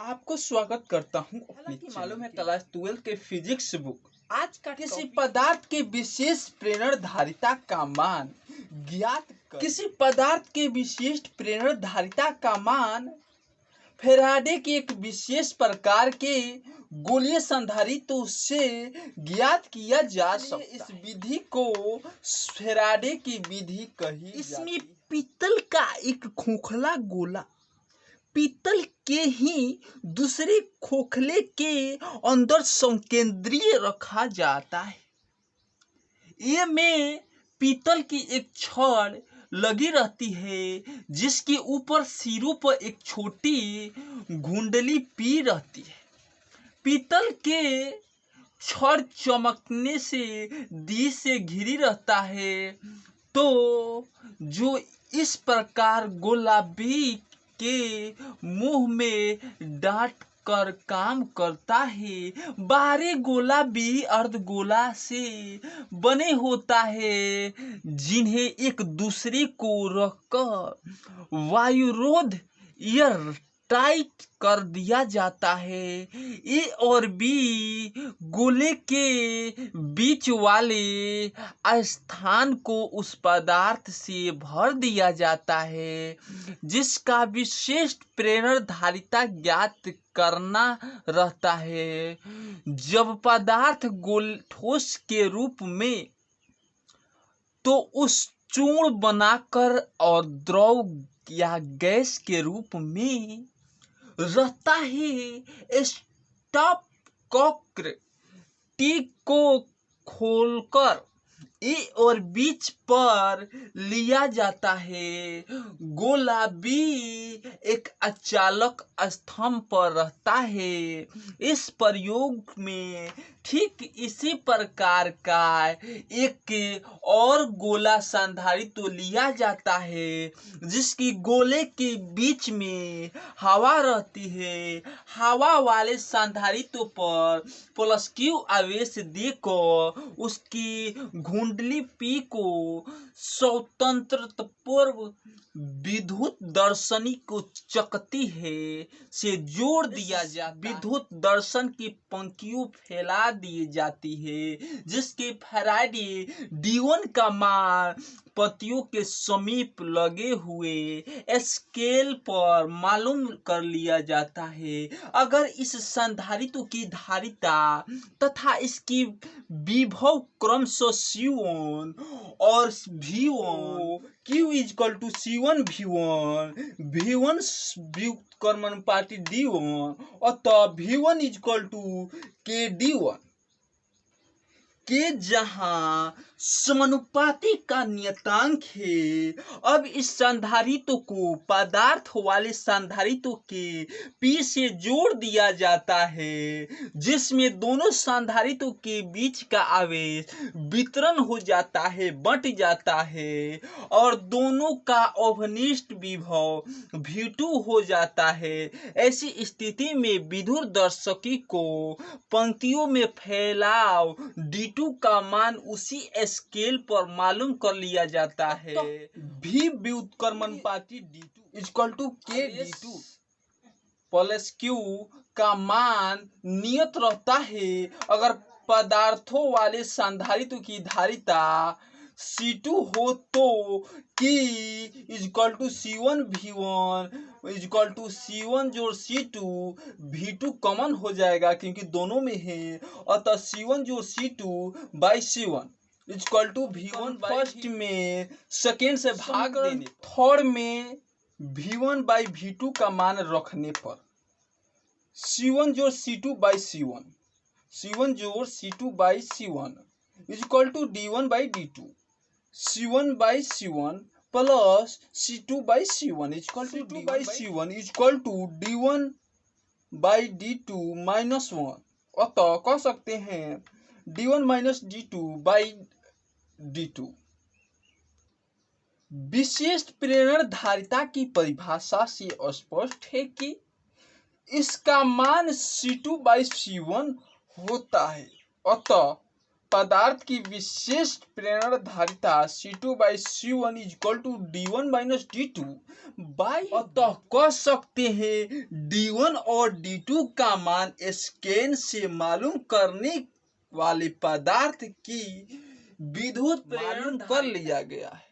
आपको स्वागत करता हूं अपनी मालूम है क्लास 12 के फिजिक्स बुक आज का किसी पदार्थ के विशेष प्रेरण धारिता का मान ज्ञात कर। किसी पदार्थ के विशिष्ट प्रेरण धारिता का मान फैराडे के एक विशेष प्रकार के गोलीय संधारित्र से ज्ञात किया जा सकता है। इस विधि को फैराडे की विधि कही जाती है। इसमें पीतल का एक खोखला गोला पीतल के ही दूसरे खोखले के अंदर संकेंद्रीय रखा जाता है। ये में पीतल की एक छड़ लगी रहती है जिसके ऊपर सिरों पर एक छोटी घुंडली पी रहती है। पीतल के छड़ चमकने से दी से घिरी रहता है। तो जो इस प्रकार गुलाबी के मुंह में डांट कर काम करता है। बाहरी गोला भी अर्धगोला से बने होता है जिन्हें एक दूसरे को रखकर वायुरोध एयर टाइट कर दिया जाता है। ए और बी गोले के बीच वाले स्थान को उस पदार्थ से भर दिया जाता है जिसका विशिष्ट प्रेरण धारिता ज्ञात करना रहता है। जब पदार्थ गोल ठोस के रूप में तो उस चूर्ण बनाकर और द्रव या गैस के रूप में रहता है। स्टॉप कॉक्र टी को खोलकर ए और बीच पर लिया जाता है। गोला बी एक अचालक स्तंभ पर रहता है। इस प्रयोग में ठीक इसी प्रकार का एक और गोला संधारित्र तो लिया जाता है जिसकी गोले के बीच में हवा रहती है। हवा वाले संधारित्र पर प्लस क्यू आवेश देकर उसकी घुंडली पी को स्वतंत्र पूर्व विद्युत दर्शनी को चकती है से जोड़ दिया जाता। विद्युत दर्शन की पंक्तियों फैला दी जाती है जिसके फैराडे D1 का मान पत्तियों के समीप लगे हुए स्केल पर मालूम कर लिया जाता है। अगर इस संधारित्र की धारिता तथा इसकी विभव क्रमशः C1 और V1 Q equal to C1 V1 V1 व्युत्क्रमानुपाती D1 अतः V1 equal to K D1 के जहां समानुपाती का नियतांक है। अब इस संधारित्र को पदार्थ वाले संधारित्र के पी से जोड़ दिया जाता है जिसमें दोनों संधारित्र के बीच का आवेश वितरण हो जाता है बंट जाता है और दोनों का अवनिष्ठ विभव V2 हो जाता है। ऐसी स्थिति में विद्युत दर्शकी को पंक्तियों में फैलाव D2 का मान उसी स्केल पर मालूम कर लिया जाता है। भी व्युत्क्रमानुपाती D2 equal to K D2 plus Q का मान नियत रहता है। अगर पदार्थों वाले संधारित्र की धारिता C2 हो तो K equal to C1 V1 equal to C1 जोड़ C2 V2 कॉमन हो जाएगा क्योंकि दोनों में है। अतः C1 जोड़ C2 by C1 equal to V1 first में सेकेंड से भाग देने थर्ड में V1 बाई V2 का मान रखने पर C1 जोड़ C2 बाई C1 C1 जोड़ C2 by C1 equal to D1 by D2 C1 by C1 plus C2 by C1 equal to D2 by C1 equal to D1 by D2 minus 1। अतः कह सकते हैं D1 minus D2 by D2। विशिष्ट प्रेरण धारिता की परिभाषा से स्पष्ट है कि इसका मान C2 बाई C1 होता है। अतः पदार्थ की विशिष्ट प्रेरण धारिता C2/C1 = D1 - D2 बाई। अतः कह सकते हैं D1 और D2 का मान स्कैन से मालूम करने वाले पदार्थ की विद्युत प्रेरण कर लिया गया है।